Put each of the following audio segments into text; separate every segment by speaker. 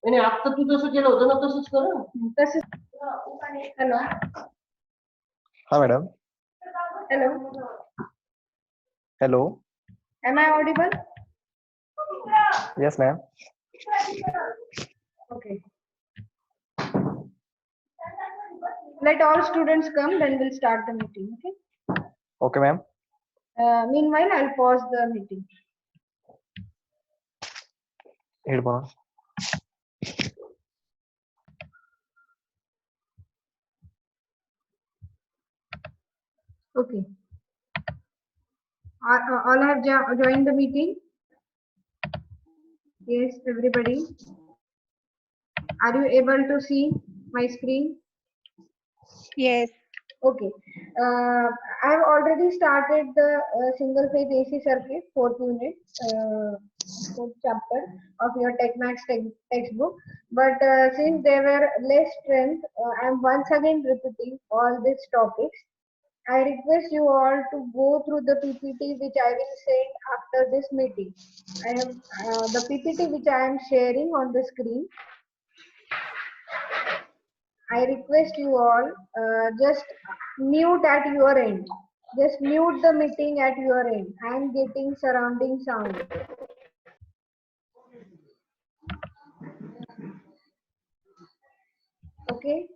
Speaker 1: आणि आता तू जसं केलं होतं ना तसंच कर हं.
Speaker 2: तसंच. Hello.
Speaker 3: हाँ madam.
Speaker 2: Hello.
Speaker 3: Hello.
Speaker 2: Am I audible?
Speaker 3: Yes ma'am.
Speaker 2: Okay. Let all students come, then we'll start the meeting. Okay.
Speaker 3: Okay ma'am.
Speaker 2: Meanwhile, I'll pause the meeting.
Speaker 3: Headphone.
Speaker 2: Okay. All have joined the meeting? Yes, everybody. Are you able to see my screen?
Speaker 4: Yes.
Speaker 2: Okay. I have already started the single phase AC circuit, fourth unit, fourth chapter of your TechMax textbook. But since there were less strength, I am once again repeating all these topics. I request you all to go through the PPT which I will send after this meeting. I have the PPT which I am sharing on the screen. I request you all just mute at your end. Just mute the meeting at your end. I am getting surrounding sound. Okay.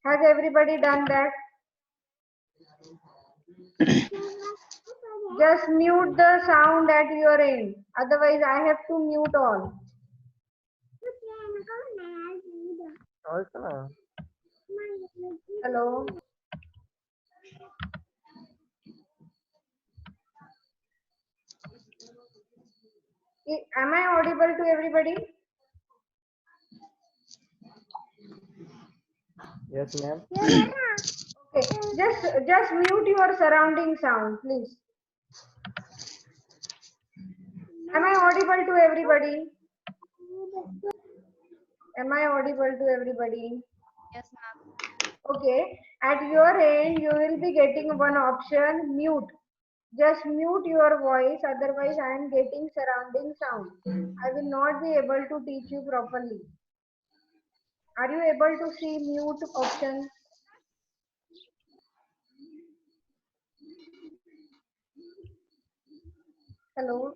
Speaker 2: Has everybody done that? Just mute the sound at your end. Otherwise, I have to mute all. Hello. Am I audible to everybody?
Speaker 3: Yes ma'am.
Speaker 2: Okay. Just mute your surrounding sound, please. Am I audible to everybody? Am I audible to everybody?
Speaker 4: Yes, ma'am.
Speaker 2: Okay. At your end, you will be getting one option, mute. Just mute your voice, otherwise I am getting surrounding sound. I will not be able to teach you properly. Are you able to see mute option? Hello?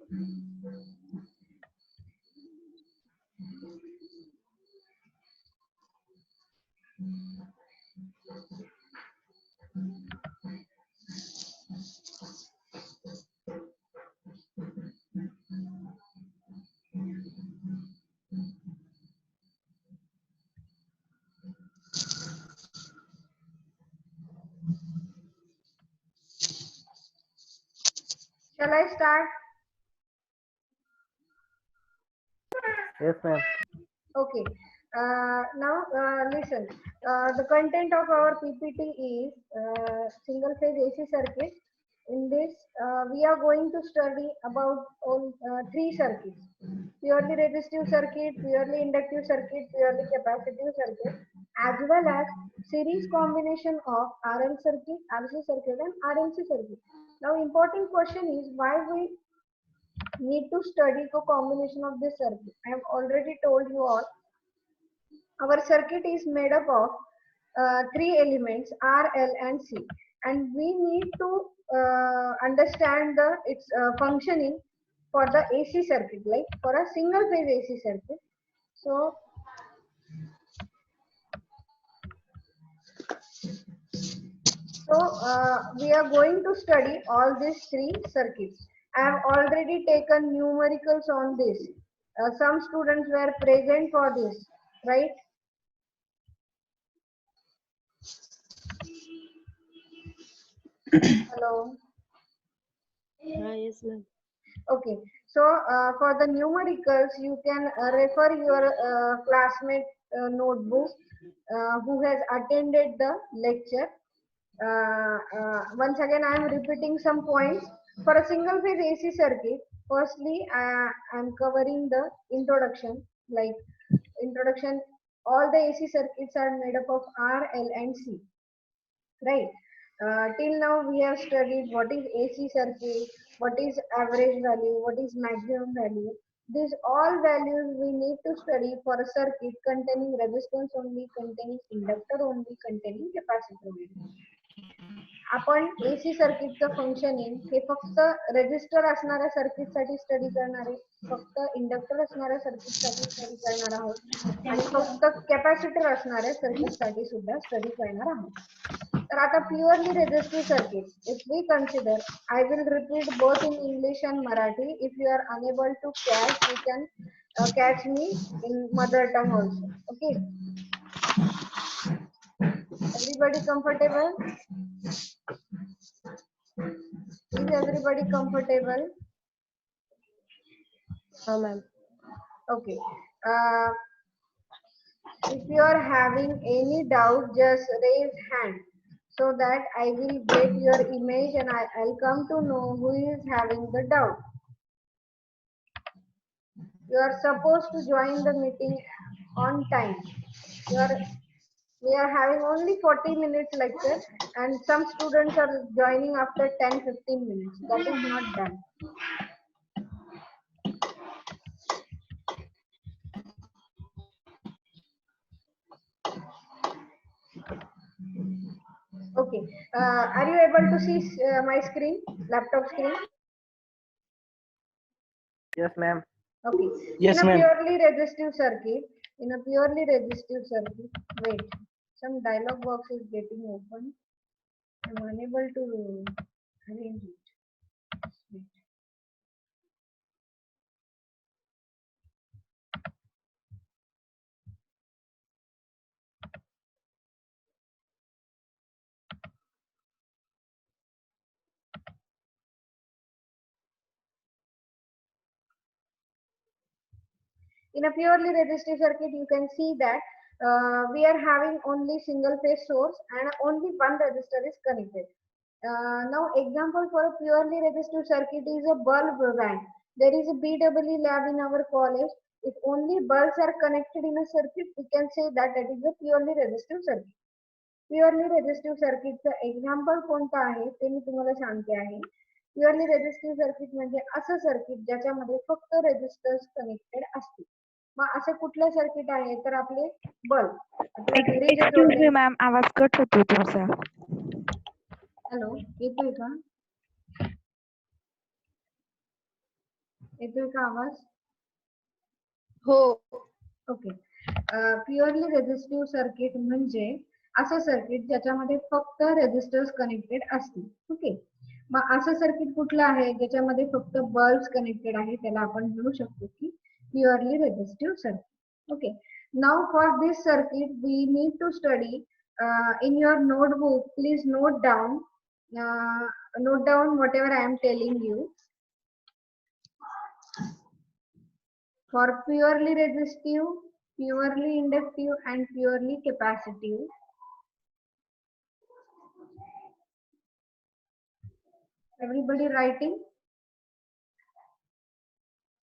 Speaker 2: Shall I start?
Speaker 3: Yes ma'am.
Speaker 2: Okay. Now listen. The content of our PPT is single phase AC circuit. In this, we are going to study about three circuits: purely resistive circuit, purely inductive circuit, purely capacitive circuit, as well as series combination of RL circuit, RC circuit, and RLC circuit. Now, important question is why we need to study the combination of this circuit. I have already told you all. Our circuit is made up of three elements R, L, and C, and we need to understand its functioning for the AC circuit, like for a single phase AC circuit. So we are going to study all these three circuits. I have already taken numericals on this. Some students were present for this, right? Hello.
Speaker 4: Yes, ma'am.
Speaker 2: Okay. So for the numericals, you can refer your classmate notebook who has attended the lecture. Once again, I am repeating some points. For a single phase AC circuit, firstly, I am covering the introduction. Like introduction, all the AC circuits are made up of R, L, and C. Right. Till now, we have studied what is AC circuit, what is average value, what is maximum value. These all values we need to study for a circuit containing resistance only, containing inductor only, containing capacitor only. आपण AC सर्किटचं functioning हे फक्त resistor असणाऱ्या circuit साठी study करणार आहे, फक्त inductor असणाऱ्या circuit साठी study करणार आहोत आणि फक्त कॅपॅसिटर असणाऱ्या सर्किट साठी सुद्धा स्टडी करणार आहोत. तर आता purely resistive circuit if we consider, I will repeat both in English and Marathi. If you are unable to catch, you can catch me in mother tongue also. Okay, everybody comfortable? Is everybody comfortable?
Speaker 1: हाँ ma'am.
Speaker 2: Okay. If you are having any doubt, just raise hand so that I will get your image and I'll come to know who is having the doubt. You are supposed to join the meeting on time. We are having only 40 minutes lecture and some students are joining after 10-15 minutes. That is not done. Okay. Are you able to see my screen, laptop screen?
Speaker 3: Yes, ma'am.
Speaker 2: Okay.
Speaker 3: Yes,
Speaker 2: in a
Speaker 3: ma'am.
Speaker 2: purely resistive circuit, wait, some dialog box is getting open. I'm unable to arrange it. Wait. In a purely resistive circuit, you can see that we are having only single phase source and only one resistor is connected. Now, example for a purely resistive circuit is a bulb bank. There is a BEE lab in our college. If only bulbs are connected in a circuit, we can say that that is a purely resistive circuit. Purely resistive सर्किटचं example कोणतं आहे ते मी तुम्हाला सांगते आहे. Purely resistive circuit म्हणजे असं circuit ज्याच्यामध्ये फक्त रेजिस्टर्स कनेक्टेड असतील. मग असे कुठले सर्किट आहे तर आपले बल्ब.
Speaker 4: एक्सक्यूज मी मॅम, आवाज कट होतो तुमचा.
Speaker 2: हॅलो, येतोय का? येतोय का आवाज?
Speaker 1: हो.
Speaker 2: ओके. प्युअरली रेजिस्टिव्ह सर्किट म्हणजे असं सर्किट ज्याच्यामध्ये फक्त रेजिस्टर्स कनेक्टेड असतील. ओके. मग असं सर्किट कुठलं आहे ज्याच्यामध्ये फक्त बल्ब्स कनेक्टेड आहे, त्याला आपण म्हणू शकतो की purely resistive circuit. Okay. Now for this circuit we need to study in your notebook. Please note down whatever I am telling you. For purely resistive, purely inductive and purely capacitive, everybody writing?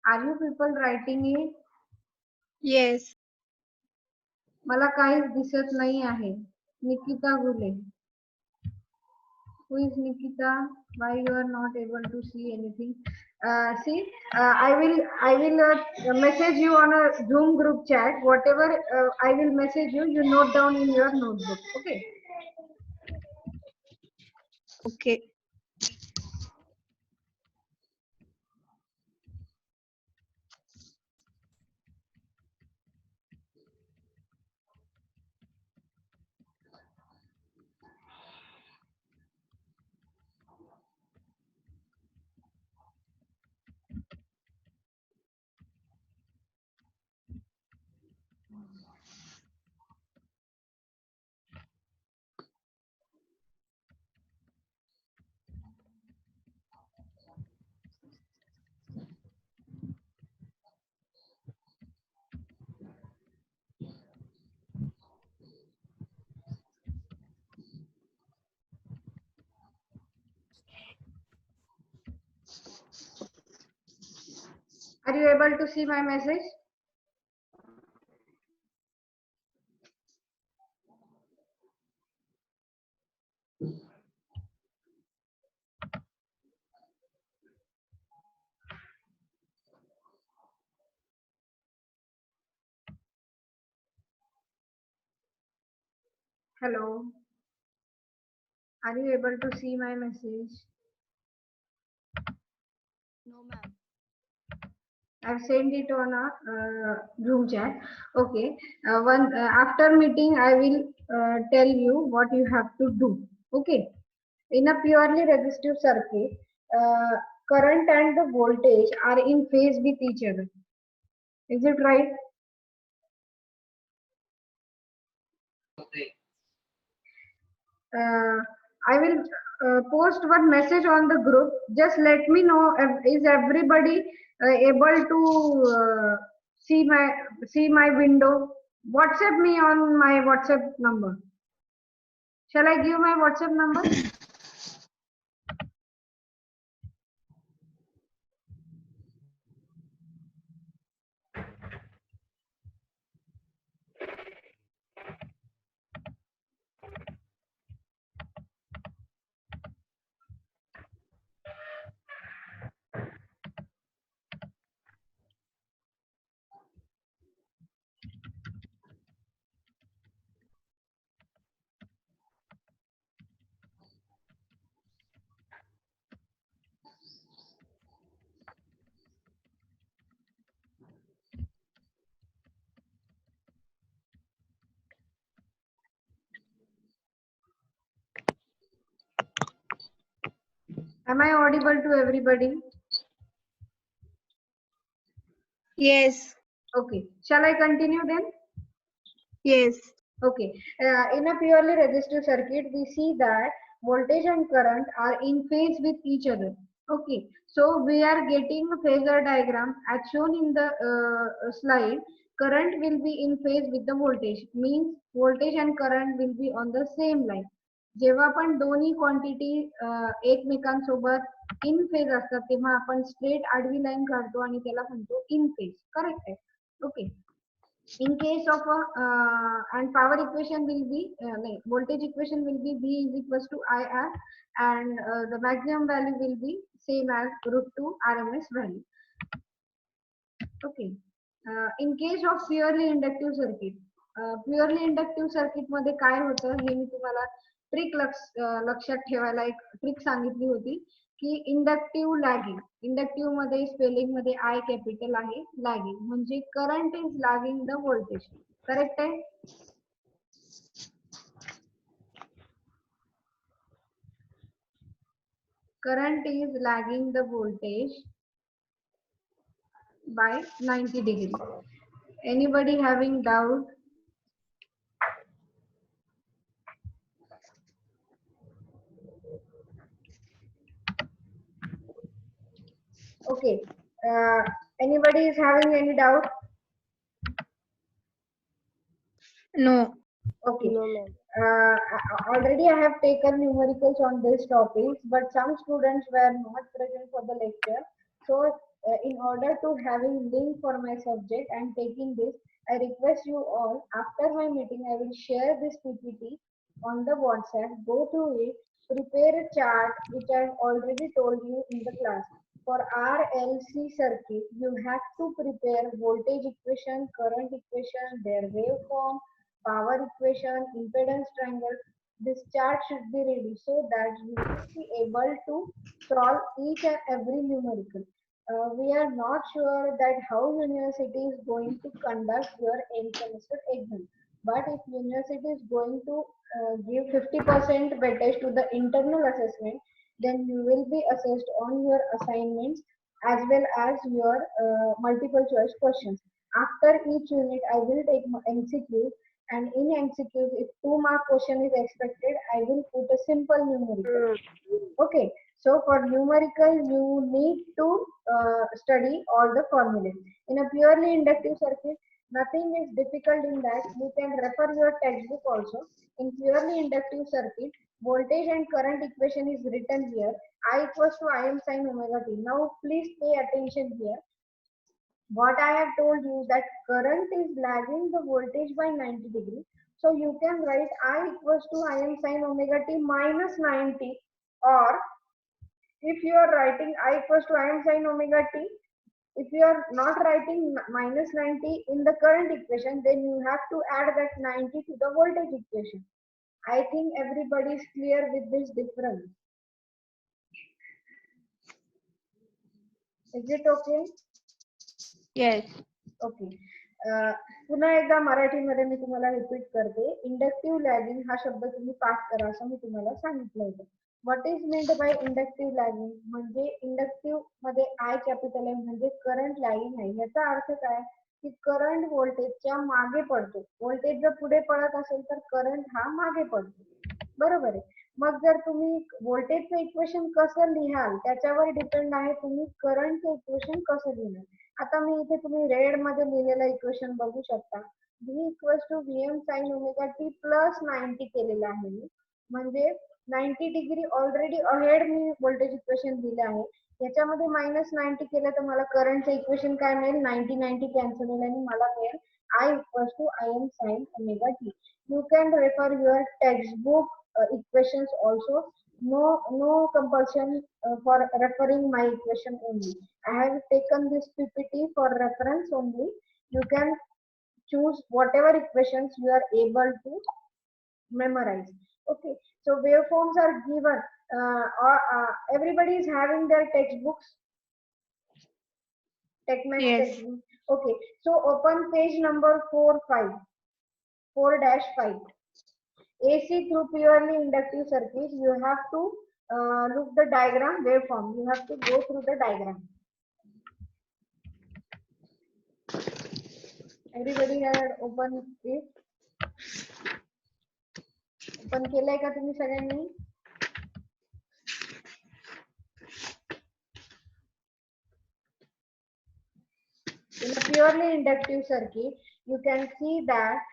Speaker 2: Are you people writing it?
Speaker 4: Yes.
Speaker 2: मला काहीच दिसत नाही आहे. निकिता गुले. Who is Nikita? Why you are not able to see anything? See, I will message you on a Zoom group chat. Whatever I will message you, you note down in your notebook. Okay.
Speaker 4: Okay.
Speaker 2: Are you able to see my message? Hello. Are you able to see my message?
Speaker 1: No, ma'am.
Speaker 2: I've sent it on a room chat. Okay. After meeting, I will tell you what you have to do. Okay. In a purely resistive circuit, uh, current and the voltage are in phase with each other. Is it right? Uh, I will post one message on the group. Just let me know is everybody able to see my window. WhatsApp me on my WhatsApp number. Shall I give my WhatsApp number? Am I audible to everybody?
Speaker 1: Yes.
Speaker 2: Okay. Shall I continue then?
Speaker 1: Yes.
Speaker 2: Okay. In a purely resistive circuit, we see that voltage and current are in phase with each other. Okay. So we are getting a phasor diagram as shown in the slide. Current will be in phase with the voltage. Means voltage and current will be on the same line. जेव्हा आपण दोन्ही quantity एकमेकांसोबत इन phase असतात तेव्हा आपण straight आडवी line काढतो आणि त्याला म्हणतो इन फेज. करेक्ट आहे. Okay. In case of and power equation will be voltage equation will be V is equals to IR, and the maximum value will be same as √2 RMS value. Okay. In case of purely inductive circuit मध्ये काय होतं हे मी तुम्हाला trick लक्षात ठेवायला एक trick सांगितली होती की इंडक्टिव्ह मध्ये स्पेलिंग मध्ये आय कॅपिटल आहे लॅगिंग म्हणजे current is lagging the voltage. Correct आहे. Current is lagging the voltage by 90 degree. Anybody having doubt? Okay. Anybody is having any doubt?
Speaker 1: No.
Speaker 2: Okay.
Speaker 1: No, ma'am.
Speaker 2: Already I have taken numericals on this topic, but some students were not present for the lecture. So in order to having link for my subject and taking this, I request you all, after my meeting, I will share this PPT on the WhatsApp. Go through it, prepare a chart, which I have already told you in the class. For RLC circuit, you have to prepare voltage equation, current equation, their waveform, power equation, impedance triangle. This chart should be ready so that you will be able to solve each and every numerical. We are not sure that how university is going to conduct your end semester exam. But if university is going to give 50% weightage to the internal assessment, then you will be assessed on your assignments as well as your multiple choice questions. After each unit, I will take MCQ, and in MCQs, if 2 mark question is expected, I will put a simple numerical. Okay, so for numerical, you need to study all the formulas. In a purely inductive circuit, nothing is difficult in that. You can refer your textbook also. In purely inductive circuit, voltage and current equation is written here. I equals to Im sin omega t. Now, please pay attention here. What I have told you that current is lagging the voltage by 90 degree. So you can write I equals to Im sin omega t minus 90, or if you are writing I equals to Im sin omega t, if you are not writing minus 90 in the current equation, then you have to add that 90 to the voltage equation. I think everybody is clear with this difference. Is it okay?
Speaker 1: Yes.
Speaker 2: Okay. पुन्हा एकदा मराठीमध्ये मी तुम्हाला repeat करते. Inductive lagging हा शब्द तुम्ही पाठ करा असं मी तुम्हाला सांगितलं होतं. What is meant by inductive lagging? म्हणजे इंडक्टिव्ह मध्ये आय कॅपिटल एम म्हणजे करंट लॅगिंग आहे. याचा अर्थ काय की करंट व्होल्टेजच्या मागे पडतो. व्होल्टेज जर पुढे पडत असेल तर करंट हा मागे पडतो. बरोबर आहे. मग जर तुम्ही व्होल्टेजचं इक्वेशन कसं लिहाल त्याच्यावर डिपेंड आहे तुम्ही करंटचं इक्वेशन कसं लिहाल. आता मी इथे तुम्ही रेड मध्ये लिहिलेलं इक्वेशन बघू शकता. v equals to Vm sin omega t plus 90 केलेलं आहे मी. म्हणजे 90 डिग्री ऑलरेडी अहेड मी व्होल्टेज इक्वेशन दिलं आहे. याच्यामध्ये -90 केलं तर मला करंटचं इक्वेशन काय मिळेल? 90 कॅन्सल होईल आणि मला मिळेल I equals to Im sin omega t. You can refer your textbook equations also. No compulsion for referring my equation only. I have taken this PPT for reference only. You can choose whatever equations you are able to memorize. Okay, so waveforms are given. Everybody is having their textbooks. TechMax
Speaker 1: Yes.
Speaker 2: textbook. Okay, so open page number 4-5. AC through purely inductive circuit, you have to look the diagram waveform. You have to go through the diagram. Everybody had open it. Open केलंय का तुम्ही सगळ्यांनी? In a purely inductive circuit, you can see that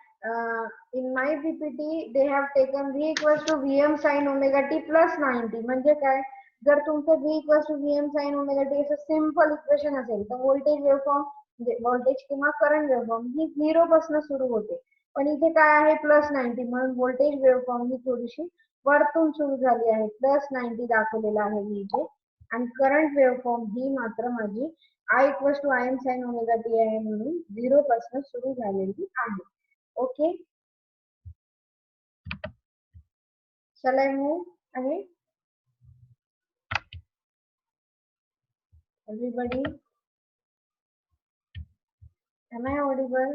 Speaker 2: in my PPT they have taken V equals to Vm sin omega t plus 90. म्हणजे काय? जर तुमचं V equals to Vm sin omega t असं simple equation असेल तर voltage waveform म्हणजे voltage किंवा current waveform ही 0 पासून सुरू होते. पण इथे काय आहे +90 म्हणून व्होल्टेज वेव्हफॉर्म ही थोडीशी वरतून सुरू झाली आहे. +90 दाखवलेला आहे मी इथे. आणि करंट वेव्हफॉर्म ही मात्र माझी I equals to Im sin omega t आहे म्हणून 0 पासून सुरू झालेली आहे. Okay, shall I move ahead? Everybody, am I audible?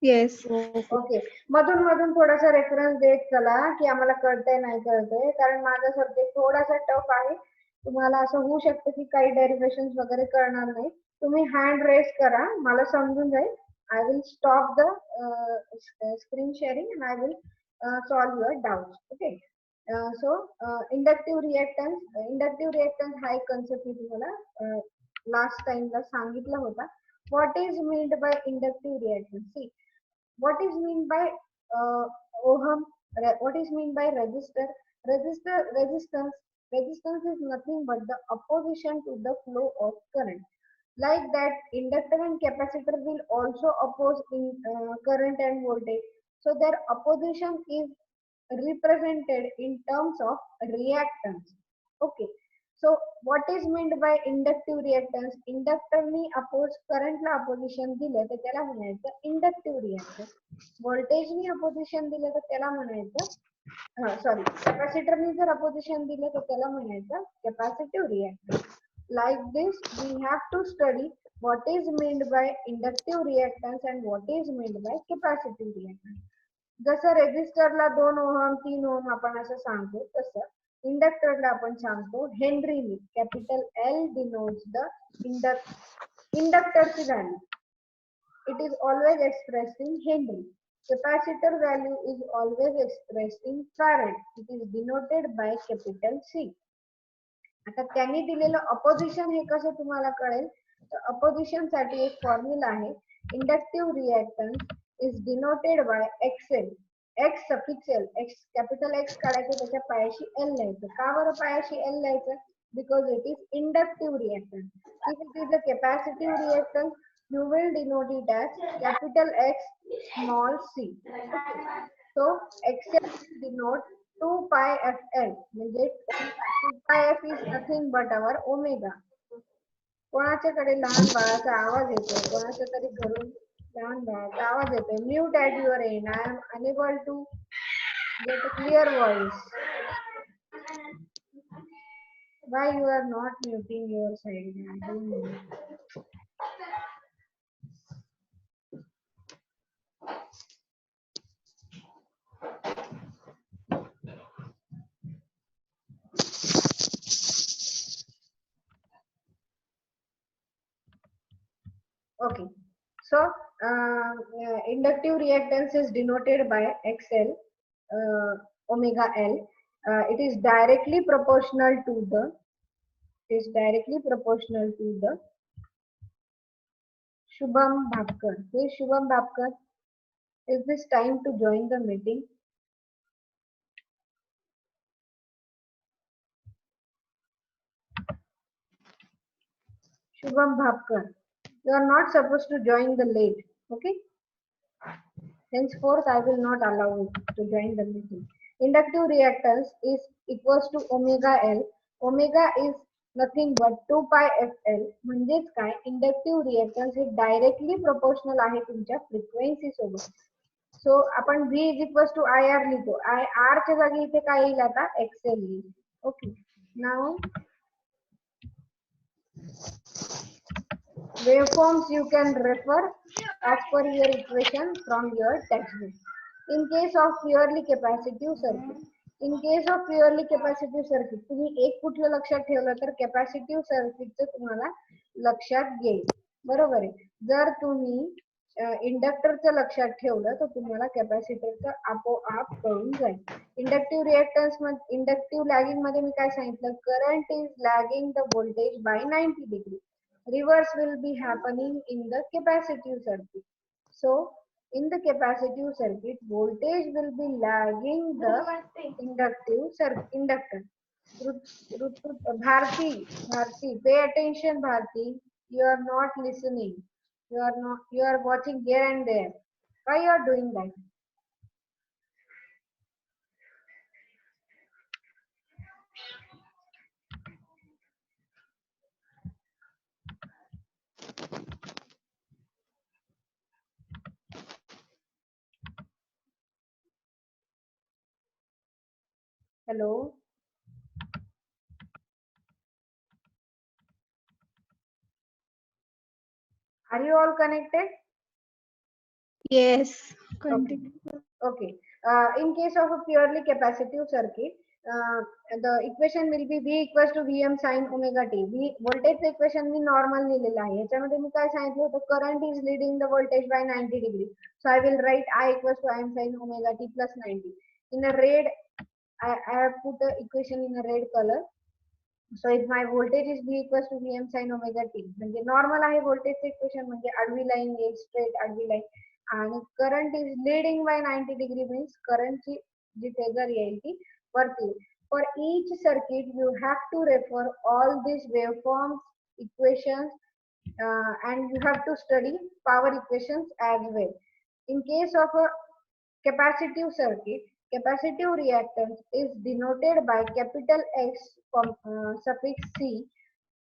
Speaker 1: Yes.
Speaker 2: Okay, मधून मधून थोडासा रेफरन्स देत चला की आम्हाला कळतंय नाही कळतंय, कारण माझा सब्जेक्ट थोडासा टफ आहे. तुम्हाला असं होऊ शकतं की काही डेरिव्हेशन्स वगैरे कळणार नाही. तुम्ही हँड रेस करा, मला समजून जाईल. I will stop the screen sharing and I will solve your doubts. Okay, so inductive reactance हा एक कन्सेप्ट मी तुम्हाला लास्ट टाइमला सांगितला होता. What is meant by inductive reactance? See, what is meant by ohm? What is meant by resistor? Resistance is nothing but the opposition to the flow of current. Like that, inductor and capacitor will also oppose in current and voltage. So their opposition is represented in terms of reactance. Okay. So what is meant by inductive reactance? इंडक्टरनी करंटला opposition दिलं तर त्याला म्हणायचं inductive reactance. व्होल्टेजनी opposition दिलं तर त्याला म्हणायचं कॅपॅसिटरनी जर अपोजिशन दिलं तर त्याला म्हणायचं capacitive reactance. Like this, we have to study what is meant by inductive reactance and what is meant by capacitive reactance. जसं रेजिस्टरला 2 ओहम 3 ओहम आपण असं सांगतो तसं इंडक्टरला आपण सांगतो हेनरीनी. कॅपिटल L denotes the इंडक्टरची value. It is always expressed in Henry. Capacitor value is always expressed in Farad. It is denoted by capital C. आता त्यांनी दिलेलं अपोजिशन हे कसं तुम्हाला कळेल? तर अपोजिशन साठी एक फॉर्म्युला आहे. Inductive reactance is denoted by XL. X suffix L. X capital X काढायचं, त्याच्या पायाशी L लिहायचं. का बरं पायाशी L लिहायचं? Because it is inductive reactance. If it is a capacitive reactance, you will denote it as capital X small c. So XL will denote 2 pi FL. म्हणजे 2 pi F is nothing but our omega. कोणाच्याकडे लहान बाळाचा आवाज येतोय, कोणाच्या तरी घरून लहान बाळाचा आवाज येतोय. Mute at your end. I am unable to get a clear voice. Why you are not muting your side? I don't know. Okay. So inductive reactance is denoted by XL, omega L. It is directly proportional to the. It is directly proportional to the Shubham Bhavkar. Who is Shubham Bhavkar? Is this time to join the meeting? Shubham Bhavkar. You are not supposed to join the late. Okay. Henceforth, I will not allow you to join the meeting. Inductive reactance is equals to omega L. Omega is nothing but 2 pi fl. म्हणजेच काय inductive reactance हे directly proportional आहे तुमच्या frequency सोबत. So आपण V is equals to I R लिहितो. I are च्या जागी इथे काय येईल आता एक्सेल येईल. Okay. Now waveforms you can refer as per your equation from your textbook. In case of purely capacitive circuit, तुम्ही एक कुठलं लक्षात ठेवलं तर कॅपॅसिटिव्ह सर्किटचं तुम्हाला लक्षात येईल. बरोबर आहे. जर तुम्ही इंडक्टरचं लक्षात ठेवलं तर तुम्हाला कॅपॅसिटरचं आपोआप कळून जाईल. इंडक्टिव्ह रिएक्टन्स मध्ये इंडक्टिव्ह लॅगिंग मध्ये मी काय सांगितलं, current is lagging the voltage by 90 degree. Reverse will be happening in the capacitive circuit. So in the capacitive circuit, voltage will be lagging the inductor. Bharti, pay attention, Bharti. You are not listening. You are watching here and there. Why you are doing that? Hello. Are you all connected?
Speaker 1: Yes.
Speaker 2: Okay.
Speaker 1: Continue.
Speaker 2: Okay. In case of a purely capacitive circuit, the equation will be V equals to Vm sin omega t. Voltage equation me normal लिहिलेलं आहे. याच्यामध्ये मी काय सांगितलं होतं, current is leading the voltage by 90 degree. So I will write I equals to Im sin omega t plus 90. In a red, I have put the equation in a red color. So if my voltage is V equals to Vm sin omega t, म्हणजे normal आहे voltage equation, म्हणजे आडवी line येईल, straight आडवी line. आणि current is leading by 90 degree means करंटची जी phasor येईल ती वरती. For each circuit you have to refer all these waveforms, equations, and you have to study power equations as well. In case of a capacitive circuit, capacitive reactance is denoted by capital X suffix C.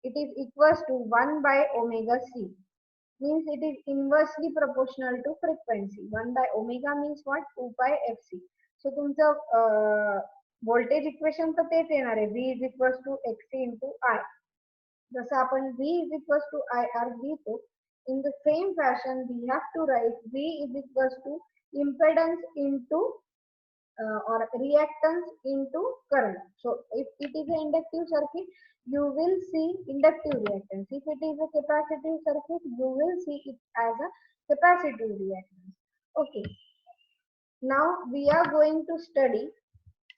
Speaker 2: It is equals to 1 by omega C. Means it is inversely proportional to frequency. 1 by omega means what? 2 pi fc. So तुमचं voltage equation तर तेच येणार आहे, V is equals to xc into I. जसं आपण V is equals to IR लिहितो, in the same fashion we have to write V is equals to impedance into or reactance into current. So if it is an inductive circuit, you will see inductive reactance. If it is a capacitive circuit, you will see it as a capacitive reactance. Okay. Now we are going to study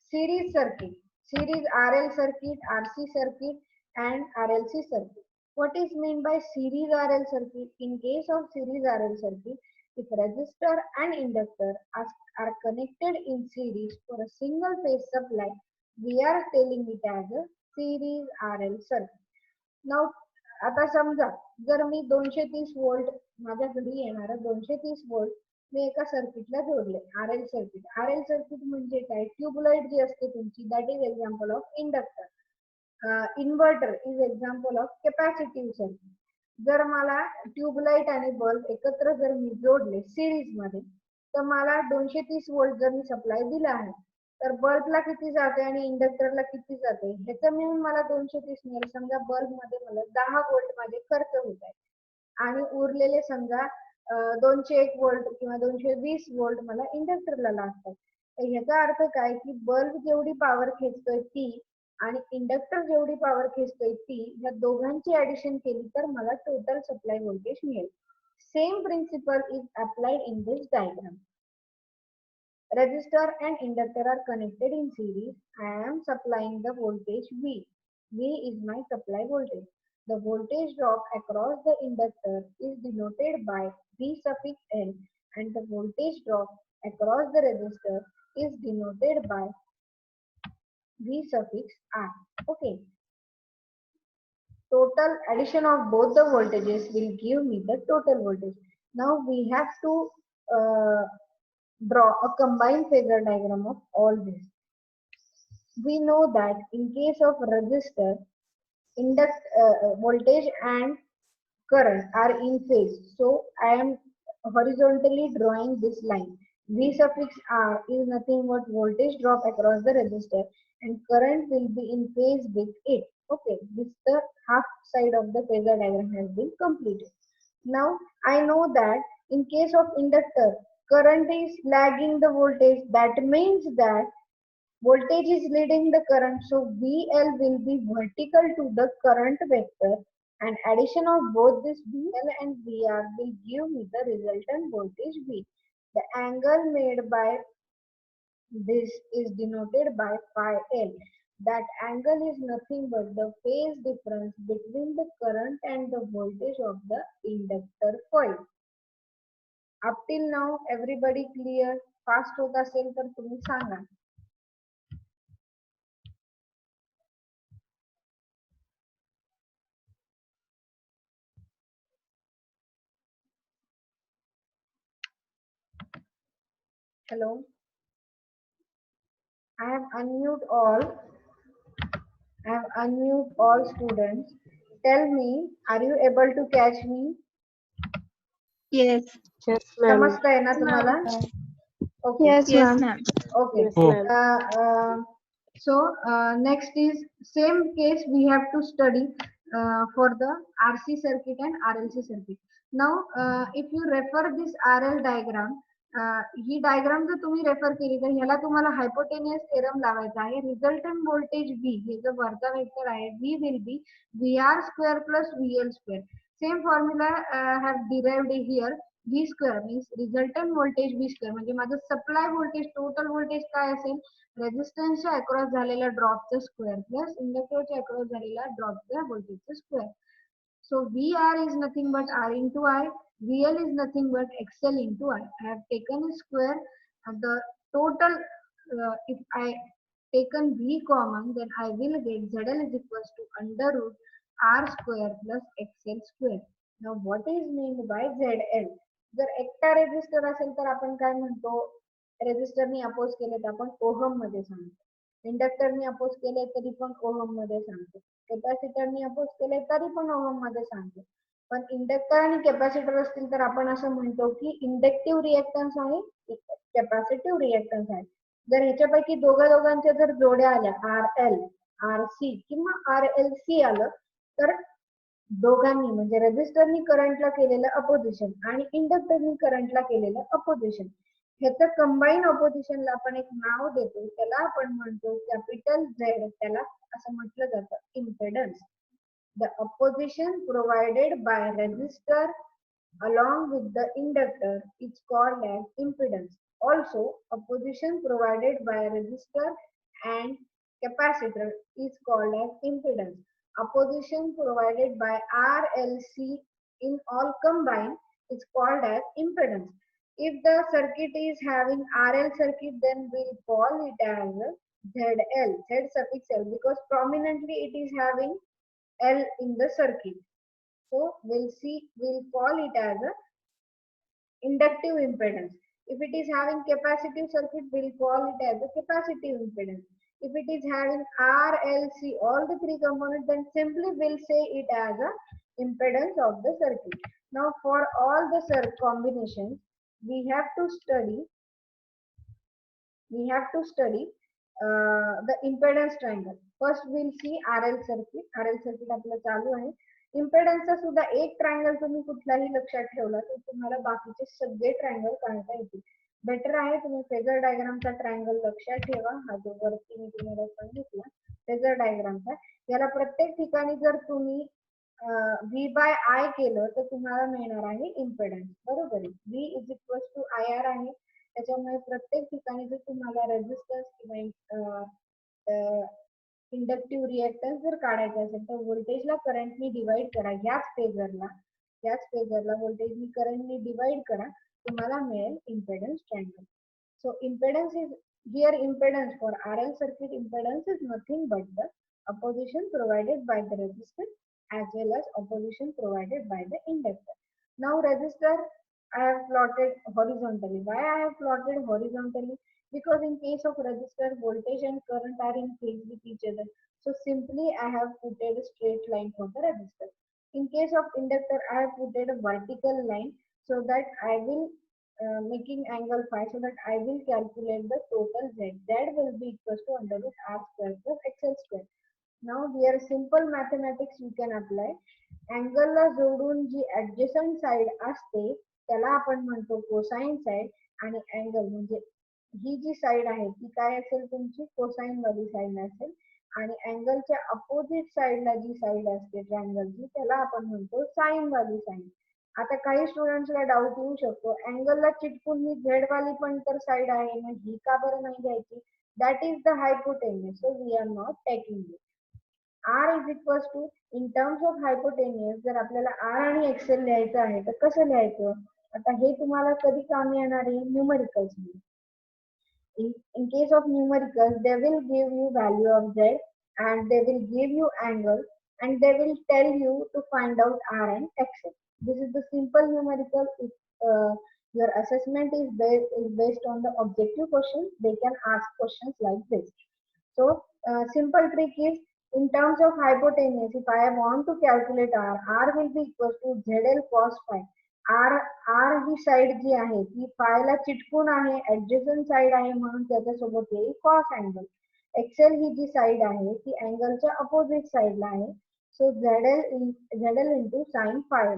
Speaker 2: series circuit, series RL circuit, RC circuit, and RLC circuit. What is meant by series RL circuit? In case of series RL circuit, if resistor and inductor are connected in series for a single phase supply, we are telling it as a series RL circuit. Now, आता समजा जर मी 230 volt माझ्या घरी येणारा 230 volt मी एका सर्किटला जोडले, RL circuit. RL circuit म्हणजे काय? ट्यूबलाइट जी असते तुमची, that is example of inductor. Inverter is example of capacitive circuit. जर मला ट्यूबलाइट आणि बल्ब एकत्र जर मी जोडले सिरीज मध्ये, तर मला 230 वोल्ट जर मी सप्लाय दिला आहे, तर बल्बला किती जाते आणि इंडक्टरला किती जाते ह्याचं मिळून मला 230 मिळेल. समजा बल्ब मध्ये मला 10 व्होल्ट माझे खर्च होत आहे आणि उरलेले समजा 201 व्होल्ट किंवा 220 व्होल्ट मला इंडक्टरला लागतात. तर ह्याचा अर्थ काय की बल्ब जेवढी पॉवर खेचतोय ती आणि इंडक्टर जेवढी पॉवर खेचतोय ती ह्या दोघांची ऍडिशन केली तर मला टोटल सप्लाय व्होल्टेज मिळेल. Same principle is applied in this diagram. Resistor and inductor are connected in series. I am supplying the voltage V. V is my supply voltage. The voltage drop across the inductor is denoted by V suffix L and the voltage drop across the resistor is denoted by V suffix R. Okay. Total addition of both the voltages will give me the total voltage. Now we have to draw a combined phasor diagram of all this. We know that in case of resistor, voltage and current are in phase. So I am horizontally drawing this line. V suffix R is nothing but voltage drop across the resistor and current will be in phase with it. Okay, this the half side of the phasor diagram has been completed. Now I know that in case of inductor, current is lagging the voltage. That means that voltage is leading the current. So VL will be vertical to the current vector and addition of both this VL and VR will give me the resultant voltage V. The angle made by this is denoted by phi L. That angle is nothing but the phase difference between the current and the voltage of the inductor coil. Up till now, everybody clear? Fast होत असेल तर तुम्ही सांगा. Hello. I have unmute all. I have unmute all students. Tell me, are you able to catch me?
Speaker 1: Yes.
Speaker 5: Yes, ma'am.
Speaker 2: समजतंय ना तुम्हाला? Okay.
Speaker 1: Yes,
Speaker 4: Yes,
Speaker 1: ma'am.
Speaker 4: ma'am.
Speaker 2: Okay.
Speaker 5: Yes, ma'am.
Speaker 2: So next is same case we have to study for the RC circuit and RLC circuit. Now if you refer this RL diagram, he diagram जर तुम्ही refer केली तर ह्याला तुम्हाला hypotenuse theorem लावायचा आहे. Resultant voltage V हे जो वरचा वेक्टर आहे V will be VR square plus VL square. Same formula have derived here. V square means resultant voltage V square म्हणजे माझं सप्लाय व्होल्टेज टोटल व्होल्टेज काय असेल रेझिस्टन्सच्या अक्रॉस झालेल्या ड्रॉपचा स्क्वेअर प्लस इंडक्टरच्या अक्रॉस झालेल्या ड्रॉपच्या व्होल्टेजचा square. So VR is nothing but R into I. VL is nothing but XL into I. I have taken a square and the total if I taken V common then I will get ZL is equals to under root R square plus XL square. Now what is meant by ZL? जर एकटा resistor असेल तर आपण काय म्हणतो रेझिस्टरनी oppose केले तर आपण ओहम मध्ये सांगतो. इंडक्टरनी अपोज केले तरी पण ओहम मध्ये सांगतो. कॅपॅसिटरनी अपोज केले तरी पण ओहम मध्ये सांगतो. पण इंडक्टर आणि कॅपॅसिटर असतील तर आपण असं म्हणतो की इंडक्टिव्ह रिएक्टन्स आहे कॅपॅसिटिव्ह रिएक्टन्स आहे. जर ह्याच्यापैकी दोघांच्या जर जोड्या आल्या RL, RC किंवा RLC आलं तर दोघांनी म्हणजे रेझिस्टरनी करंटला केलेलं अपोजिशन आणि इंडक्टरनी करंटला केलेलं अपोजिशन ह्याचं कंबाईन अपोजिशनला आपण एक नाव देतो त्याला आपण म्हणतो कॅपिटल Z. त्याला असं म्हटलं जातं impedance. The opposition provided by resistor along with the inductor is called as impedance. Also, opposition provided by resistor and capacitor is called as impedance. Opposition provided by RLC in all combined is called as impedance. If the circuit is having RL circuit, then we'll call it as ZL, Z suffix L, because prominently it is having L in the circuit. So we'll call it as a inductive impedance. If it is having capacitive circuit, we'll call it as a capacitive impedance. If it is having RLC, all the three components, then simply we'll say it as a impedance of the circuit. Now for all the combinations, we have to study the impedance triangle. First we'll see RL circuit. RL circuit आपलं चालू आहे. इम्पेडन्सचा सुद्धा एक triangle तुम्ही कुठलाही लक्षात ठेवला तर तुम्हाला बाकीचे सगळे ट्रायंगल काढता येतील. बेटर आहे तुम्ही फेजर डायग्रामचा ट्रायंगल लक्षात ठेवा. हा जो वरती मी तुम्हाला सांगितला फेजर डायग्रामचा, याला प्रत्येक ठिकाणी जर तुम्ही V by I केलं तर तुम्हाला मिळणार आहे इम्पेडन्स. बरोबर आहे. V is equal to IR आहे. त्याच्यामुळे प्रत्येक ठिकाणी जर तुम्हाला रेझिस्टन्स किंवा इंडक्टिव्ह रिएक्टन्स जर काढायचे असेल तर व्होल्टेजला करंटनी डिवाइड करा. याच फेजरला व्होल्टेजनी करंटनी डिवाइड करा, तुम्हाला मिळेल impedance triangle. So impedance is here, impedance for RL circuit impedance is nothing but the opposition provided by the resistor as well as opposition provided by the inductor. Now resistor I have plotted horizontally. Why I have plotted horizontally? Because in case of resistor, voltage and current are in phase with each other. So simply I have put a straight line for the resistor. In case of inductor, I have put a vertical line so that I will making angle phi, so that I will calculate the total Z. Z will be equal to under root R square plus XL square. Now here simple mathematics you can apply. Angle ला जोडून जी adjacent side असते त्याला आपण म्हणतो cosine side, आणि angle म्हणजे ही जी side आहे ती काय असेल तुमची कोसाइन वाली साइड असेल, आणि अँगलच्या अपोजिट साइडला जी साइड असते ट्रायंगलची त्याला आपण म्हणतो साइन वाली साइड. आता काही स्टुडंट्सला डाऊट येऊ शकतो, अँगलला चिटकून ही झेड वाली पण तर साइड आहे ना, ही का बरं नाही घ्यायची? That is the hypotenuse, so we are not taking it. R is equal to, in terms of hypotenuse जर आपल्याला R आणि एक्सेल लिहायचं आहे तर कसं लिहायचं? आता हे तुम्हाला कधी कामी येणार आहे? न्यूमेरिकल्स मध्ये. In case of numericals, they will give you value of Z and they will give you angle and they will tell you to find out R and XL. This is the simple numerical. If your assessment is based on the objective questions, they can ask questions like this. So simple trick is, in terms of hypotenuse, if I want to calculate R, R will be equal to ZL cos phi. R he side जी आहे ती फायला चिटकून आहे, adjacent side आहे म्हणून त्याच्यासोबत येईल cos angle. Excel ही जी side आहे ती अँगलच्या अपोजिट साइडला आहे, सो ZL into sin phi.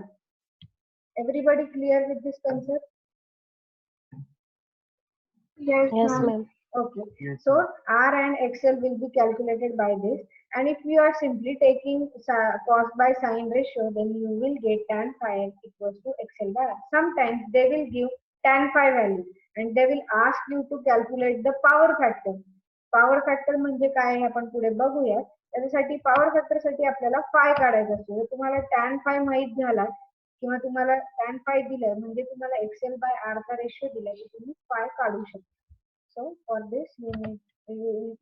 Speaker 2: Everybody clear with this concept?
Speaker 5: Yes, ma'am.
Speaker 2: Okay.
Speaker 3: Yes,
Speaker 2: So R and XL will be calculated by this, and if you are simply taking cos by sin ratio, then you will get tan phi equals to XL by R. Sometimes they will give tan phi value and they will ask you to calculate the power factor. Power factor म्हणजे काय आपण पुढे बघूया. त्याच्यासाठी power factor साठी आपल्याला फाय काढायचा असतो. तुम्हाला tan phi माहित झाला किंवा तुम्हाला tan phi दिलं म्हणजे तुम्हाला XL by R चा रेशो दिला की तुम्ही फाय काढू शकता. So for this you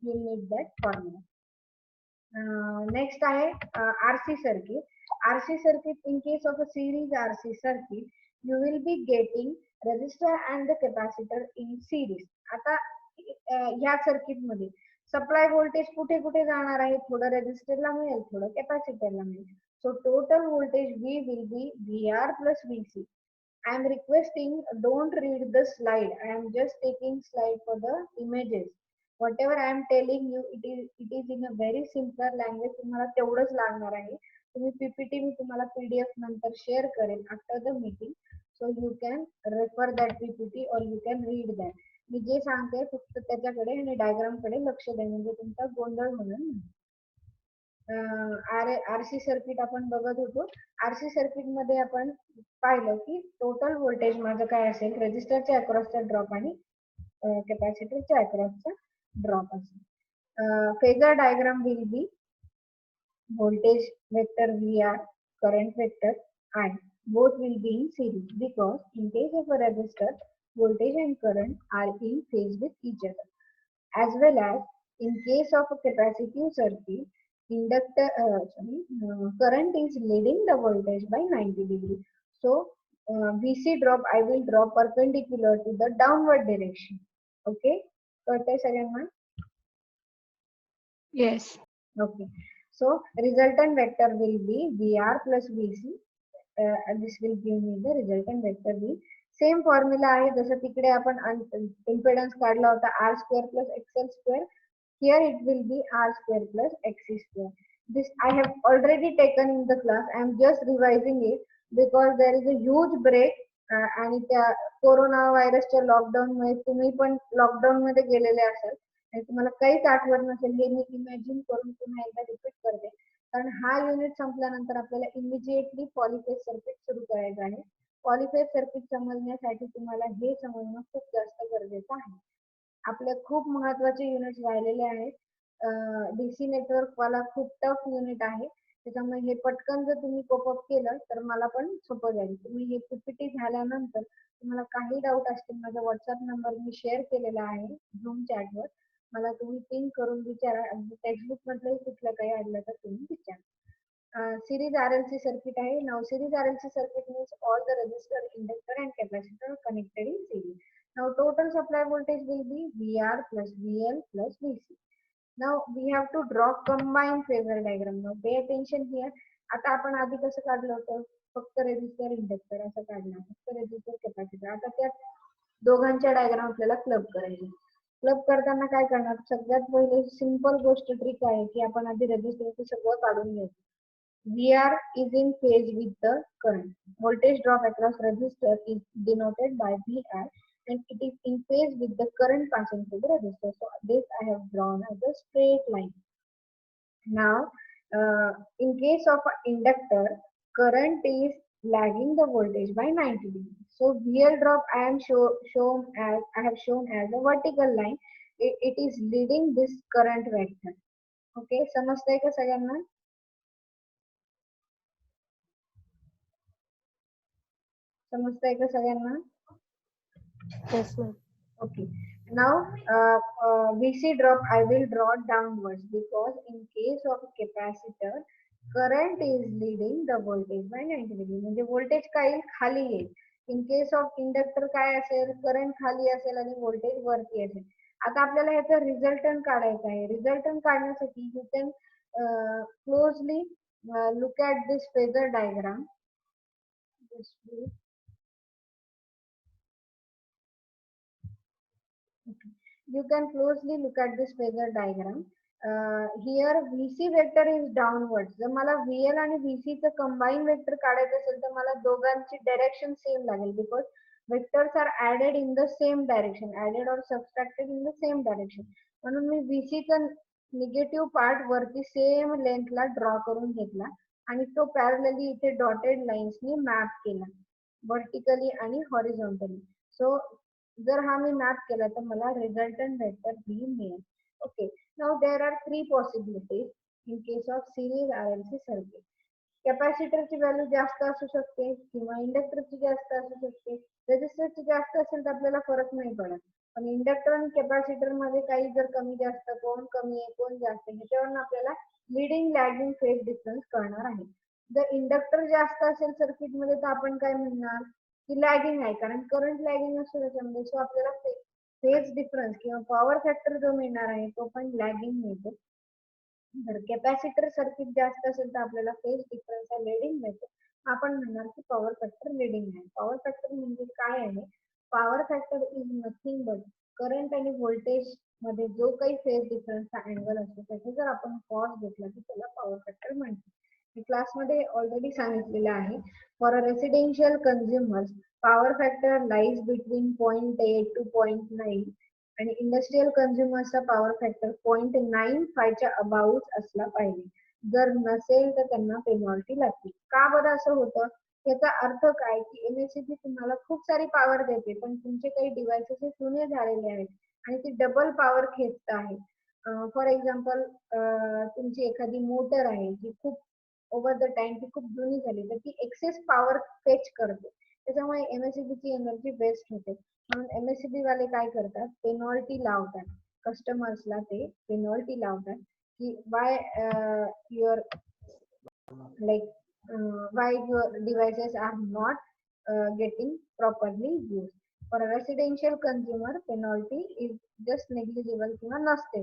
Speaker 2: need that formula. Next आहे RC circuit. RC circuit, in case of a series RC circuit, you will be getting resistor and the capacitor in series. आता ह्या circuit मध्ये supply voltage कुठे कुठे जाणार आहे? थोडं रेजिस्टरला मिळेल, थोडं कॅपॅसिटरला मिळेल. So total voltage V will be VR plus VC. I am requesting, don't read the slide. I am just taking slide for the images. Whatever I am telling you, it is in a very simpler language. तुम्हाला तेवढंच लागणार आहे. तुम्ही PPT मी तुम्हाला PDF नंतर share करेन after the meeting. So you can refer that PPT or you can read that. मी जे सांगते फक्त त्याच्याकडे आणि डायग्राम कडे लक्ष द्या म्हणजे तुमचा गोंधळ होणार नाही. आरसी सर्किट आपण बघत होतो. आरसी सर्किट मध्ये आपण पाहिलं की टोटल व्होल्टेज माझं काय असेल, रेजिस्टरच्या अक्रॉसचा ड्रॉप आणि कॅपॅसिटरच्या अक्रॉसचा ड्रॉप असेल. Phasor diagram will be voltage vector VR, current vector I, both will be in series because in case of a resistor, voltage and current are in phase with each other. As well as in case of a capacitive circuit, current is leading the voltage by 90 degrees. So VC drop I will draw perpendicular to the downward direction. Okay, कळतंय सगळ्यांना?
Speaker 1: Yes.
Speaker 2: Okay. So resultant vector will be VR plus VC. And this will give me the resultant vector V. Same formula आहे जसं तिकडे आपण impedance काढला होता R square plus XL square. Here it will be r square plus x square. This I have already taken in the class. I am just revising it because there is a huge break आणि त्या corona व्हायरसच्या लॉकडाऊनमुळे तुम्ही पण lockdown मध्ये गेलेले असाल आणि तुम्हाला काहीच आठवत नसेल. हे मी इमॅजिन करून पुन्हा एकदा रिपीट करते कारण हा युनिट संपल्यानंतर आपल्याला इमिजिएटली पॉलिफेज सर्किट सुरू करायचं आहे. पॉलिफेज सर्किट समजण्यासाठी तुम्हाला हे समजणं खूप जास्त गरजेचं आहे. आपले खूप महत्वाचे युनिट्स राहिलेले आहेत. डीसी नेटवर्क वाला खूप टफ युनिट आहे त्याच्यामुळे हे पटकन जर तुम्ही कोपअप केलं तर मला पण सोपं जाईल. तुम्ही हे पीपीटी झाल्यानंतर तुम्हाला काही डाऊट असतील माझा व्हॉट्सअप नंबर मी शेअर केलेला आहे झूम चॅटवर. मला तुम्ही पिंग करून विचारा. टेक्स्टबुक मधलंही कुठलं काही अडलं तर तुम्ही विचारा. सिरीज RLC circuit आहे. Now series RLC circuit means all the resistor, inductor and capacitor are connected in series. Now total supply voltage will be VR plus VL plus VC. Now we have to draw combined phasor diagram. Now pay attention here. आता आपण आधी कसं काढलं होतं फक्त resistor inductor असं काढलं फक्त रेजिस्टर कॅपॅसिटर. आता त्या दोघांच्या डायग्राम आपल्याला क्लब करायचे. क्लब करताना काय करणार सगळ्यात पहिले सिंपल गोष्ट ट्रिक आहे की आपण आधी रेजिस्टरचं सगळं काढून घ्यायचं. VR is in phase with the current. Voltage drop across resistor is denoted by VR and it is in phase with the current passing through the resistor. So this I have drawn as a straight line. Now, in case of an inductor, current is lagging the voltage by 90 degrees. So VL drop I have shown as a vertical line. It is leading this current vector. Okay, समजतंय का सगळ्यांना? समजतंय का सगळ्यांना?
Speaker 5: Yes, ma'am.
Speaker 2: Okay. Now VC drop I will draw downwards because in case of capacitor current is leading the voltage by 90 degree. म्हणजे voltage काय येईल खाली येईल. In case of inductor काय असेल current खाली असेल आणि voltage वरती असेल. आता आपल्याला याचा रिझल्टंट काढायचा आहे. रिझल्टंट काढण्यासाठी you can closely look at this phasor diagram. Okay. You can closely look at this phasor diagram. Here VC vector is downwards. जर मला VL आणि VC चं combine vector काढायचं असेल तर मला दोघांची direction same लागेल because vectors are added in the same direction, added or subtracted in the same direction. म्हणून मी VC चा निगेटिव्ह पार्ट वरती सेम लेंथला ड्रॉ करून घेतला आणि तो पॅरलली इथे डॉटेड लाईन्सनी मॅप केला वर्टिकली आणि हॉरिझॉन्टली. सो जर हा मी मॅप केला तर मला रिझल्टंट वेक्टर बी मिळेल. Okay. Now there are 3 possibilities in case of series RLC circuit. कॅपॅसिटरची व्हॅल्यू जास्त असू शकते किंवा इंडक्टरची जास्त असू शकते. रेजिस्टरची जास्त असेल तर आपल्याला फरक नाही पडत पण इंडक्टर आणि कॅपॅसिटर मध्ये काही जर कमी जास्त कोण कमी आहे कोण जास्त आहे ह्याच्यावरून आपल्याला लीडिंग लॅगिंग फेज डिफरन्स कळणार आहे. जर इंडक्टर जास्त असेल सर्किट मध्ये तर आपण काय म्हणणार की लॅगिंग आहे कारण करंट लॅगिंग असतो त्याच्यामध्ये. सो आपल्याला फेज डिफरन्स किंवा पॉवर फॅक्टर जो मिळणार आहे तो पण लॅगिंग मिळतो. जर कॅपॅसिटर सर्किट जास्त असेल तर आपल्याला फेज डिफरन्स हा लीडिंग मिळतो. आपण म्हणणार की पॉवर फॅक्टर लीडिंग आहे. पॉवर फॅक्टर म्हणजे काय आहे? Power factor is nothing but current आणि व्होल्टेज मध्ये जो काही फेज डिफरन्सचा अँगल असतो त्याचा जर आपण कॉस घेतला तर त्याला पॉवर फॅक्टर म्हणतो. मी क्लासमध्ये ऑलरेडी सांगितलेलं आहे. For a residential consumers power factor lies between 0.8 to 0.9 आणि इंडस्ट्रियल कन्झ्युमर्सचा पॉवर फॅक्टर 0.95 च्या अबाउट असला पाहिजे. जर नसेल तर त्यांना पेनॉल्टी लागते. का बरं असं होतं? याचा अर्थ काय की MSCB तुम्हाला खूप सारी पॉवर देते पण तुमचे काही डिव्हाइसेस हे जुने झालेले आहेत आणि ती डबल पॉवर खेचत आहे. फॉर एक्झाम्पल तुमची एखादी मोटर आहे जी खूप ओव्हर द टाइम ती खूप जुनी झाली तर ती एक्सेस पॉवर फेच करते त्याच्यामुळे MSCB ची एनर्जी वेस्ट होते. म्हणून MSCB वाले काय करतात पेनॉल्टी लावतात कस्टमर्सला. ते पेनॉल्टी लावतात की वाय your like why your devices are not getting properly used. For a residential consumer penalty is just negligible किंवा नसते.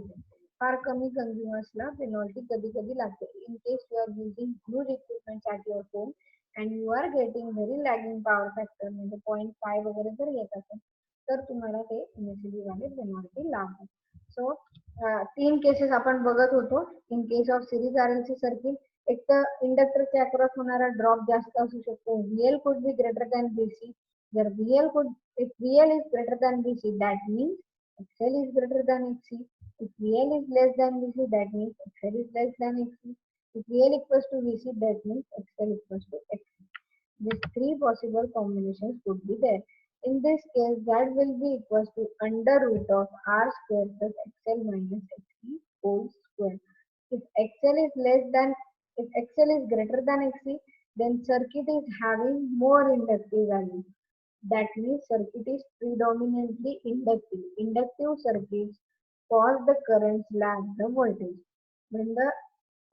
Speaker 2: फार कमी कंझ्युमर्सला पेनॉल्टी कधी कधी लागते. In case you are using huge equipments at your home and you are getting very lagging power factor म्हणजे 0.5 वगैरे जर येत असेल तर तुम्हाला ते MSCB वाले पेनॉल्टी लावतात. सो तीन केसेस आपण बघत होतो इन case of series RLC circuit. एक तर इंडक्टरच्या अक्रॉस होणारा ड्रॉप जास्त असू शकतो. VL could be greater than BC. जर if VL is greater than BC, that means XL is greater than XC. If VL is less than BC, that means XL is less than XC. If VL equals to VC, that means XL equals to XC. These three possible combinations could be there. In this case, that will be equals to under root of R square plus XL minus XC whole square. If XL is greater than XC, then circuit is having more inductive value. That means circuit is predominantly inductive. Inductive circuits cause the currents lag the voltage. When the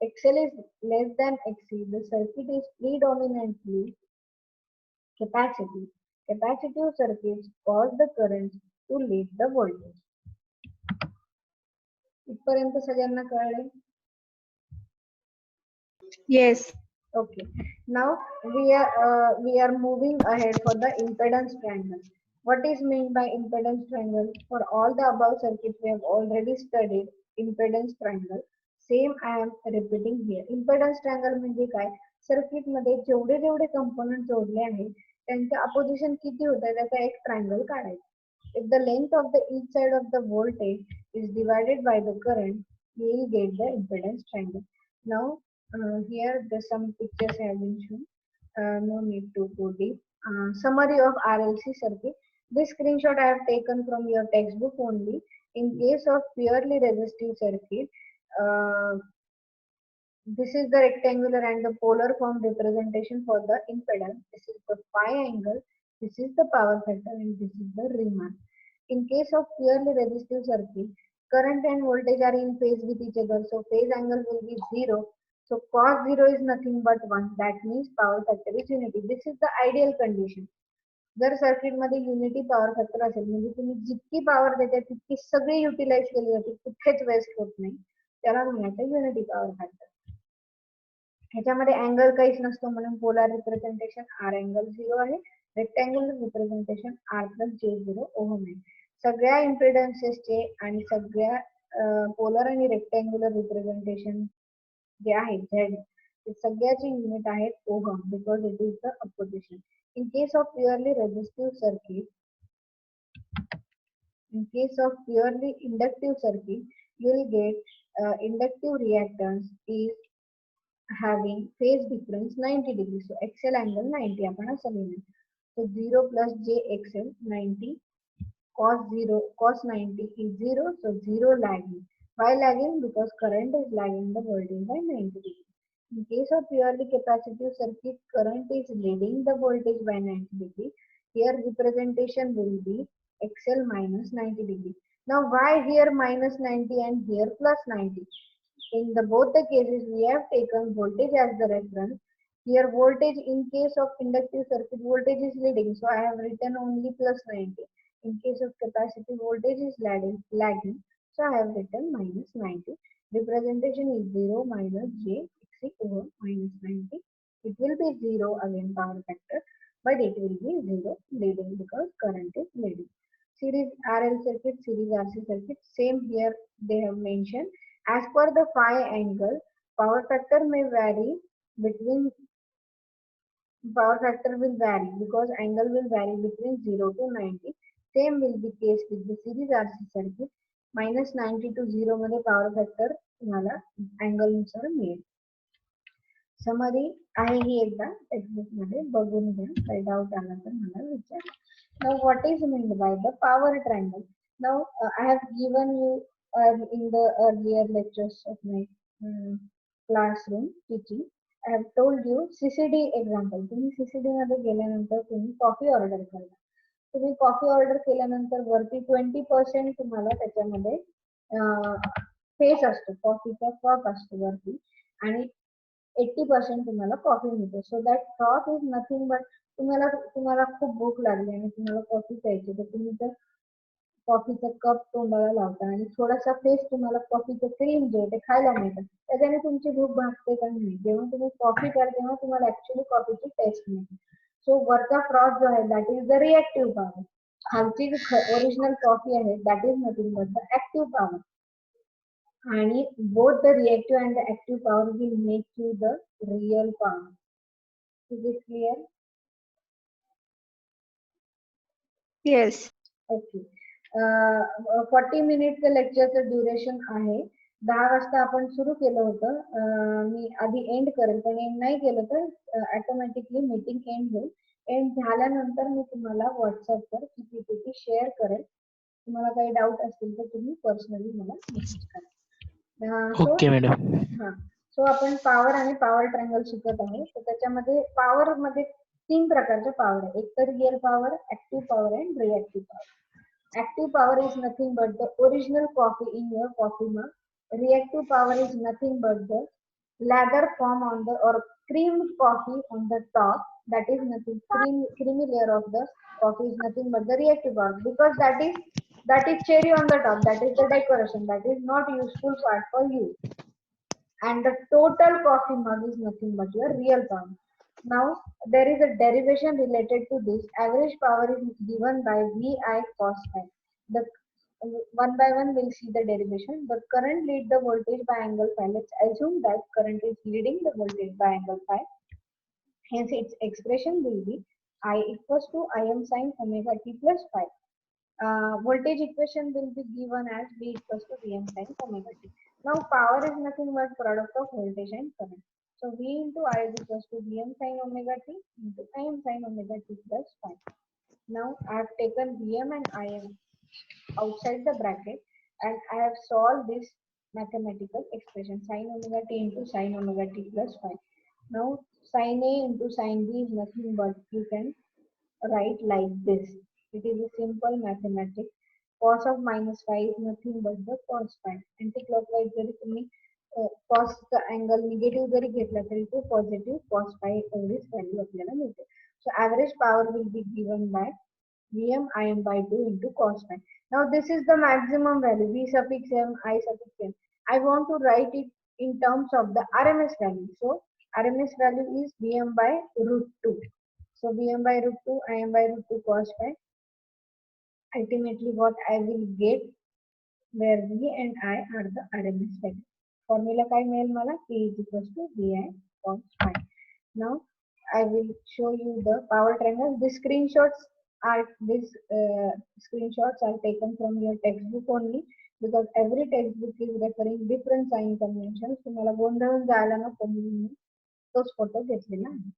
Speaker 2: XL is less than XC, the circuit is predominantly capacitive. Capacitive circuits cause the currents to lead the voltage. इथपर्यंत सगळ्यांना कळले?
Speaker 1: Yes.
Speaker 2: Okay. Now we are moving ahead for the impedance triangle. What is meant by impedance triangle? For all the above circuits, we have already studied impedance triangle. Same I am repeating here. Impedance triangle म्हणजे काय? Circuit मध्ये जेवढे जेवढे component जोडले आहेत त्यांचं opposition किती होतं त्याचा एक ट्रायंगल काढायचा. If the length of the each side of the voltage is divided by the current, you will get the impedance triangle. Now here the some pictures have been shown. No need to go deep. Summary of RLC circuit. This screenshot I have taken from your textbook only. In case of purely resistive circuit, this is the rectangular and the polar form representation for the impedance. This is the phi angle, this is the power factor, and this is the Riemann. In case of purely resistive circuit, current and voltage are in phase with each other, so phase angle will be 0. So cos 0 is nothing but 1. That means power factor is unity. This is the ideal condition. जर circuit मध्ये unity power factor असेल म्हणजे तुम्ही जितकी power देता तितकी सगळी utilise केली जाते, कुठेच वेस्ट होत नाही, त्याला म्हणायचं युनिटी पॉवर फॅक्टर. ह्याच्यामध्ये अँगल काहीच नसतो म्हणून पोलर रिप्रेझेंटेशन R अँगल 0 आहे. Rectangular representation R plus J0 ohm आहे. सगळ्या इम्पेडन्सेसचे आणि सगळ्या पोलर आणि रेक्टँग्युलर रिप्रेझेंटेशन जे आहे Z ते सगळ्याचे युनिट आहेत ohm because it is the opposition. In case of purely resistive circuit, in case of purely inductive circuit, you will get inductive reactance is having phase difference 90 degrees. So XL angle 90 आपण असं लिहिणार. So 0 plus JXL 90 cos 90 is 0. So 0 lagging. Why lagging? Because current is lagging the voltage by 90 degrees. In case of purely capacitive circuit, current is leading the voltage by 90 degree. Here representation will be XL minus 90 degree. Now why here minus 90 and here plus 90? In both the cases we have taken voltage as the reference. Here voltage in case of inductive circuit voltage is leading, so I have written only plus 90. In case of capacitive voltage is lagging, so I have written minus 90. Representation is 0 minus J over minus 90. It will be 0 again power factor, but it will be 0 leading because current is leading. Series RL circuit, series RC circuit, same here they have mentioned. As per the phi angle, power factor may vary between because angle will vary between 0 to 90. Same will be case with the series RC circuit. Minus 90 to 0 मध्ये power factor तुम्हाला angle नुसार मिळेल. Summary आहे ही एकदा textbook मध्ये बघून घ्या, काही डाऊट आला तर मला विचारा. Now what is meant by the power triangle? Now I have given you in the earlier lectures of my classroom teaching, I have told you CCD example. तुम्ही CCD मध्ये गेल्यानंतर तुम्ही कॉफी ऑर्डर करता. तुम्ही कॉफी ऑर्डर केल्यानंतर वरती 20% तुम्हाला त्याच्यामध्ये फेस असतो, कॉफीचा कप असतो वरती आणि 80% तुम्हाला कॉफी मिळते. So that froth is nothing but तुम्हाला खूप भूक लागली आणि तुम्हाला कॉफी प्यायची, तर तुम्ही तर कॉफीचा कप तोंडाला लावता आणि थोडासा फेस तुम्हाला कॉफीचं क्रीम जे ते खायला मिळतं, त्याच्याने तुमची भूक भागते का नाही. जेव्हा तुम्ही कॉफी प्याल तेव्हा तुम्हाला ऍक्च्युअली कॉफीची टेस्ट मिळते. सो वरचा फ्रॉथ जो आहे that is the reactive power. खालची जी ओरिजिनल कॉफी आहे that is nothing but the active power. आणि both the reactive and the active power will make you the real power. Is it clear?
Speaker 1: Yes.
Speaker 2: Okay. 40 मिनिटचं लेक्चरचं duration आहे. 10 वाजता आपण सुरू केलं होतं. मी आधी एंड करेल, पण एंड नाही केलं तर ऑटोमॅटिकली मीटिंग एंड होईल. एंड झाल्यानंतर मी तुम्हाला व्हॉट्सअपवर पीपीटी शेअर करेल. तुम्हाला काही डाऊट असतील तर तुम्ही पर्सनली मला मेसेज करा.
Speaker 6: Okay madam.
Speaker 2: सो आपण पॉवर आणि पॉवर ट्रायंगल शिकत आहे. तर त्याच्यामध्ये पॉवर मध्ये 3 प्रकारचे पॉवर आहे. एक तर real power, active power and reactive power. Active power is nothing but the original coffee in your coffee mug. Reactive power is nothing but the lather form on the or creamed coffee on the top. That is nothing. Creamy layer of the coffee is nothing but the reactive power, because that is cherry on the top. That is the decoration. That is not useful part for you. And the total coffee mug is nothing but your real power. Now there is a derivation related to this. Average power is given by VI cos phi. The one by one we'll see the derivation. The current lead the voltage by angle phi. Let's assume that current is leading the voltage by angle phi. Hence its expression will be I equals to Im sin omega t plus phi. Voltage equation will be given as V equals to Vm sin omega t. Now power is nothing but product of voltage and current. So V into I is equals to Vm sin omega t into Im sin omega t plus phi. Now I have taken Vm and Im outside the bracket and I have solved this mathematical expression sin omega t into sin omega t plus phi. Now sin A into sin B is nothing but you can write like this. It is a simple mathematics. Cos of minus phi is nothing but the cos phi. Anti-clockwise जरी तुम्ही cos चा angle negative जरी घेतला तरी तो positive cos phi एवढीच value आपल्याला मिळते. So average power will be given by Vm Im by 2 into cos phi. Now this is the maximum value. V suffix m, I suffix m. I want to write it in terms of the RMS value. So RMS value is Vm by root 2. So Vm by root 2, Im by root 2 cos phi. Ultimately what I will get, where V and I are the RMS value. Formula काय मिळेल मला? P is equals to VI cos phi. Now I will show you the power triangle. These screenshots are taken from your textbook only, because every textbook is referring different sign conventions. तुम्हाला गोंधळून जायला नको म्हणून तोच photo घेतलेला आहे.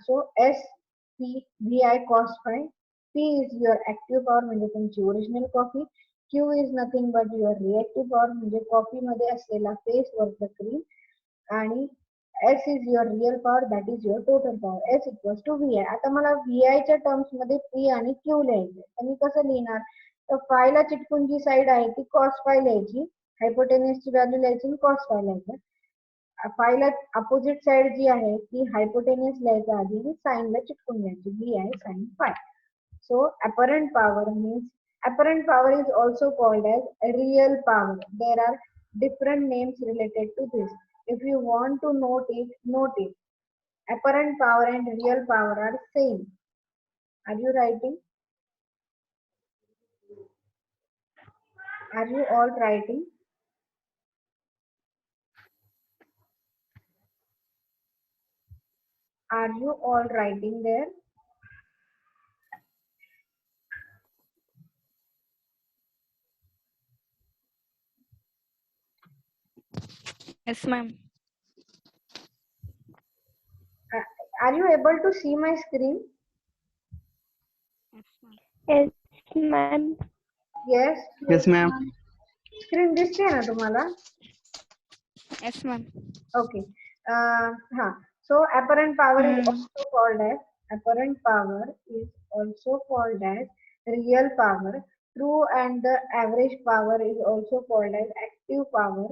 Speaker 2: So S P VI cos phi. P is your active power म्हणजे तुमची original coffee. Q is nothing but your reactive power म्हणजे कॉफी मध्ये असलेला फेस वरचा क्रीम. आणि S is your real power, that is your total power. S equals to VI. आता मला VI च्या टर्म्स मध्ये P आणि Q लिहायचे. तर मी कसं लिहिणार? तर फायला चिटकून जी साइड आहे ती cos phi लिहायची, हायपोटेन्यूसची व्हॅल्यू लिहायची आणि cos phi लिहायचं. फायला अपोजिट साइड जी आहे ती हायपोटेन्यूस लिहायच्या आधी साइनला चिटकून लिहायची, VI sin phi. So apparent power means, apparent power is also called as real power. There are different names related to this. If you want to note it, note it. Apparent power and real power are same. Are you writing? Are you all writing? Are you all writing there?
Speaker 4: Yes, ma'am.
Speaker 2: Are you able to see my screen?
Speaker 5: Yes, ma'am.
Speaker 2: Yes.
Speaker 6: Yes, ma'am.
Speaker 2: Screen दिसते ना तुम्हाला?
Speaker 4: Yes, ma'am.
Speaker 2: Okay. So apparent power is also called as real power. True and the average power is also called as active power,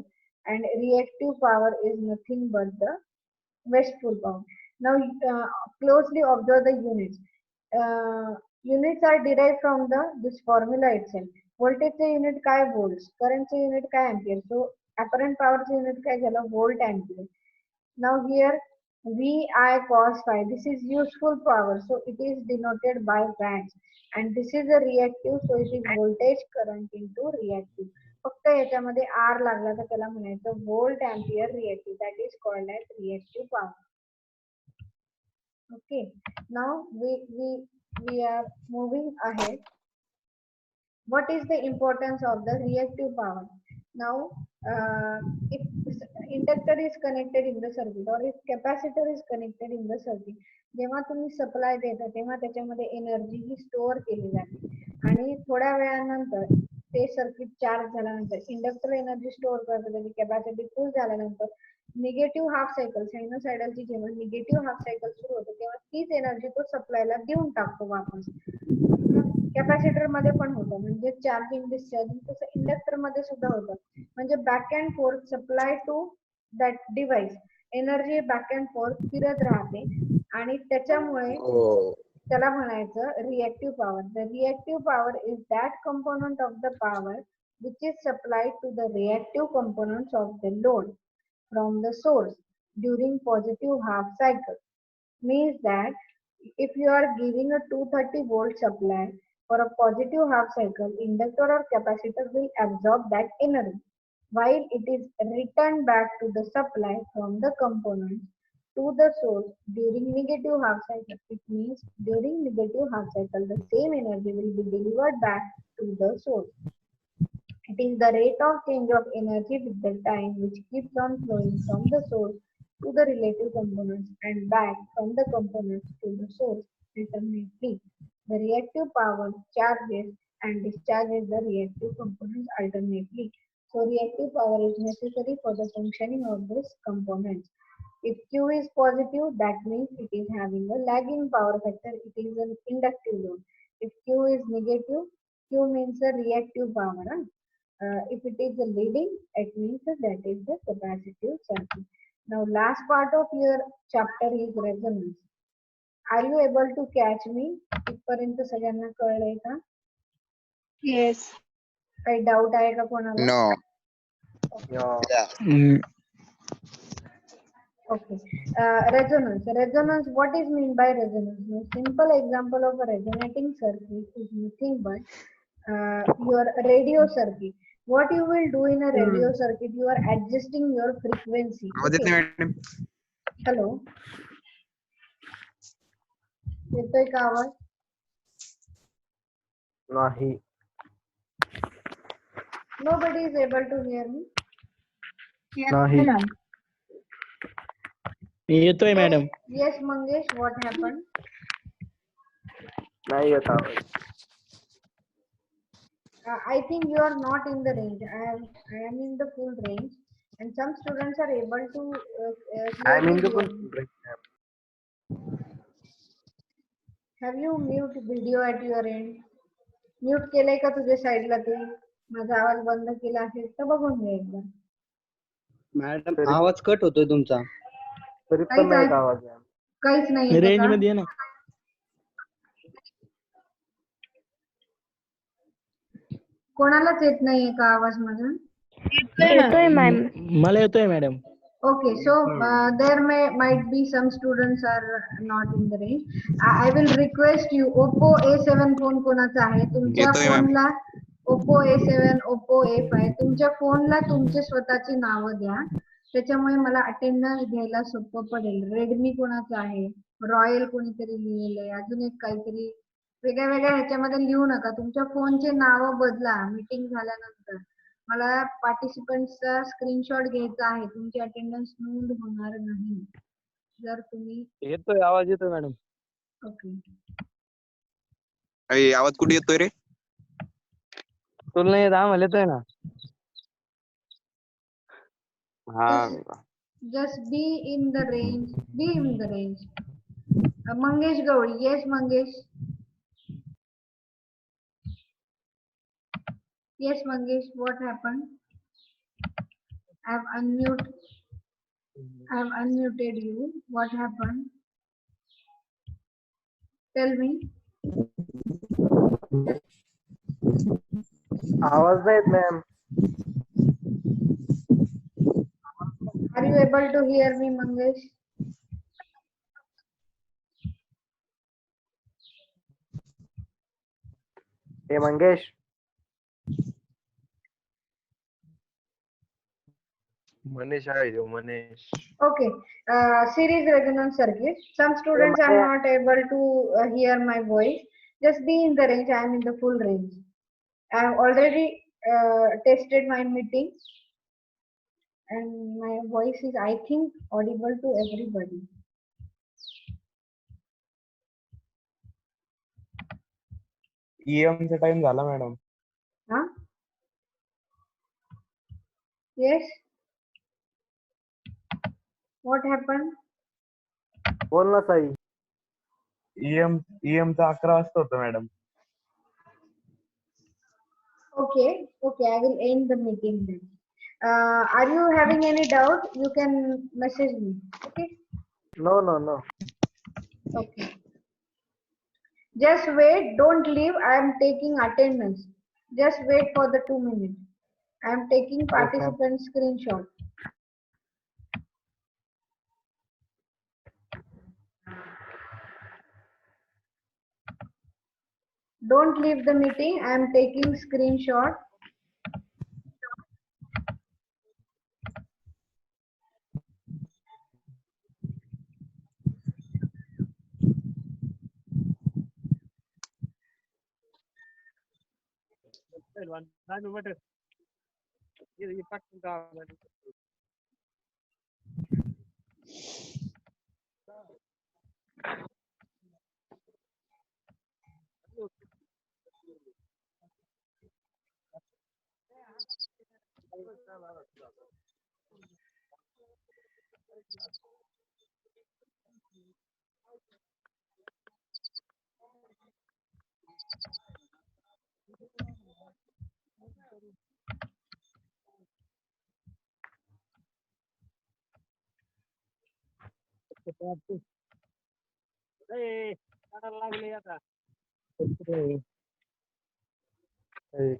Speaker 2: and reactive power is nothing but the wasteful power. Now closely observe the units. Units are derived from this formula itself. Voltage चे unit काय volts, current चे unit काय ampere. So apparent power चे unit काय झालं, volt ampere. Now here VI cos phi, this is useful power, so it is denoted by watts, and this is a reactive, so it is voltage current into reactive. फक्त याच्यामध्ये are लागला तर त्याला म्हणायचं volt ampere reactive, that is called as reactive power. Okay, now we are moving ahead. What is the importance of the reactive power? Now, if inductor is connected in the circuit or if capacitor is connected in the circuit, जेव्हा तुम्ही supply देता तेव्हा त्याच्यामध्ये energy ही store केली जाते आणि थोड्या वेळानंतर ते सर्किट चार्ज झाल्यानंतर इंडक्टर एनर्जी स्टोअर करतो, त्याची कॅपॅसिटी फुल झाल्यानंतर निगेटिव्ह हाफ सायकल सायनोसायडलची जेव्हा निगेटिव्ह हाफ सायकल सुरू होते तेव्हा तीच एनर्जी तो सप्लायला देऊन टाकतो वापस. कॅपॅसिटर मध्ये पण होतं म्हणजे चार्जिंग डिस्चार्जिंग, तसं इंडक्टर मध्ये सुद्धा होतं. म्हणजे back and forth supply to that device energy back and forth फिरत राहते आणि त्याच्यामुळे त्याला म्हणायचं reactive power. The reactive power is that component of the power which is supplied to the reactive components of the load from the source during positive half cycle. Means that if you are giving a 230 volt supply for a positive half cycle, inductor or capacitor will absorb that energy while it is returned back to the supply from the components to the source during negative half cycle. It means during negative half cycle the same energy will be delivered back to the source. It is the rate of change of energy with the time which keeps on flowing from the source to the relative components and back from the components to the source alternately. The reactive power charges and discharges the reactive components alternately. So reactive power is necessary for the functioning of this components. If Q is positive, that means it is having a lagging power factor. It is an inductive load. If Q is negative, Q means a reactive power. If it is a leading, it means that is the capacitive circuit. Now last part of your chapter is resonance. Are you able to catch me? इथपर्यंत सगळ्यांना कळलंय का?
Speaker 1: Yes.
Speaker 2: काही doubt आहे का कोणाला?
Speaker 7: No.
Speaker 6: Mm,
Speaker 2: Okay. Resonance. Resonance. What is mean by resonance? No, simple example of a resonating circuit is nothing but your radio circuit. What you will do in a radio circuit, you are adjusting your frequency.
Speaker 7: आवाज येत
Speaker 2: Okay.
Speaker 7: नाही madam.
Speaker 2: Hello. येतोय का आवाज?
Speaker 3: नाही.
Speaker 2: Nobody is able to hear me.
Speaker 3: नाही.
Speaker 6: येतोय madam.
Speaker 2: Yes, Mangesh. What happened?
Speaker 3: नाही येत आवाज.
Speaker 2: I think you are not in the range. I am in the full range, and some students are able to.
Speaker 3: I am in the
Speaker 2: hear
Speaker 3: full
Speaker 2: me.
Speaker 3: range, ma'am.
Speaker 2: Have you mute video at your end? Mute केलंय का तुझ्या साईडला ते? माझा आवाज बंद केला असेल तर बघून घे एकदा.
Speaker 8: मॅडम आवाज कट होतोय तुमचा.
Speaker 3: तरी पण नाही येत आवाज, मॅम.
Speaker 2: काहीच नाही येत
Speaker 6: रेंज
Speaker 2: का?
Speaker 6: मध्ये आहे ना.
Speaker 2: कोणालाच येत नाहीये का आवाज माझा?
Speaker 5: येतोय मॅम.
Speaker 6: मला येतोय madam.
Speaker 2: Okay, so there might be some students are not in the range. I will request you. Oppo A7 phone कोणाचा आहे? तुमच्या
Speaker 7: येतोय ma'am.
Speaker 2: फोनला Oppo A7, Oppo A5 तुमच्या फोनला तुमचे स्वतःची नावं द्या. त्याच्यामुळे मला अटेंडन्स घ्यायला सोपं पडेल. रेडमी कोणाचा आहे? रॉयल कोणीतरी लिहिलंय, अजून एक काहीतरी वेगळ्या वेगळ्या ह्याच्यामध्ये लिहू नका. तुमच्या फोनचे नावं बदला मीटिंग झाल्यानंतर. मला पार्टिसिपंटचा स्क्रीनशॉट घ्यायचा आहे. तुमची अटेंडन्स नोंद होणार नाही जर तुम्ही.
Speaker 8: येतोय आवाज येतोय मॅडम.
Speaker 2: ओके.
Speaker 7: अरे आवाज कुठे येतोय रे?
Speaker 8: तुला नाही येत, आम्हाला येतोय ना.
Speaker 7: हा.
Speaker 2: Just be in the range. Be in the range. Mangesh Gowri. Yes, Mangesh. Yes, Mangesh. What happened? I have unmuted you. What happened? Tell me.
Speaker 3: आवाज नाही येत, ma'am.
Speaker 2: Are you able to hear me, Mangesh?
Speaker 3: Hey Mangesh.
Speaker 9: Manish आहे जो Manish.
Speaker 2: Okay. Series resonance circuit. Some students are not able to hear my voice. Just be in the range. I am in the full range. I have already tested my meeting, and my voice is, I think, audible to everybody.
Speaker 10: EM चा time झाला madam.
Speaker 2: Huh? Yes. What happened?
Speaker 3: बोल ना Sai.
Speaker 10: EM चा 11 वाजता होतं madam.
Speaker 2: Okay. Okay. I will end the meeting then. Are you having any doubt? You can message me. Okay.
Speaker 3: No.
Speaker 2: Okay. Just wait. Don't leave. I am taking attendance. Just wait for the 2 minutes. I am taking participant screenshot. Don't leave the meeting. I am taking screenshot.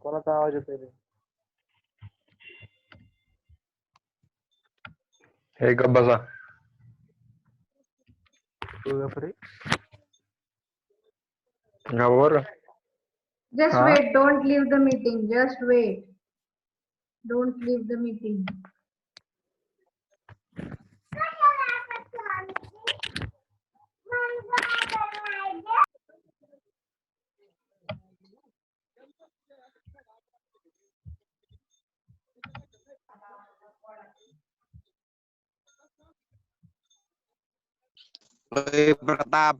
Speaker 3: कोणाचा आवाज येतोय रे?
Speaker 9: हे गप बसा. गावावर
Speaker 2: Just
Speaker 9: Huh?
Speaker 2: wait. Don't leave the meeting. Just wait. Don't leave the meeting.
Speaker 7: ओय, प्रताप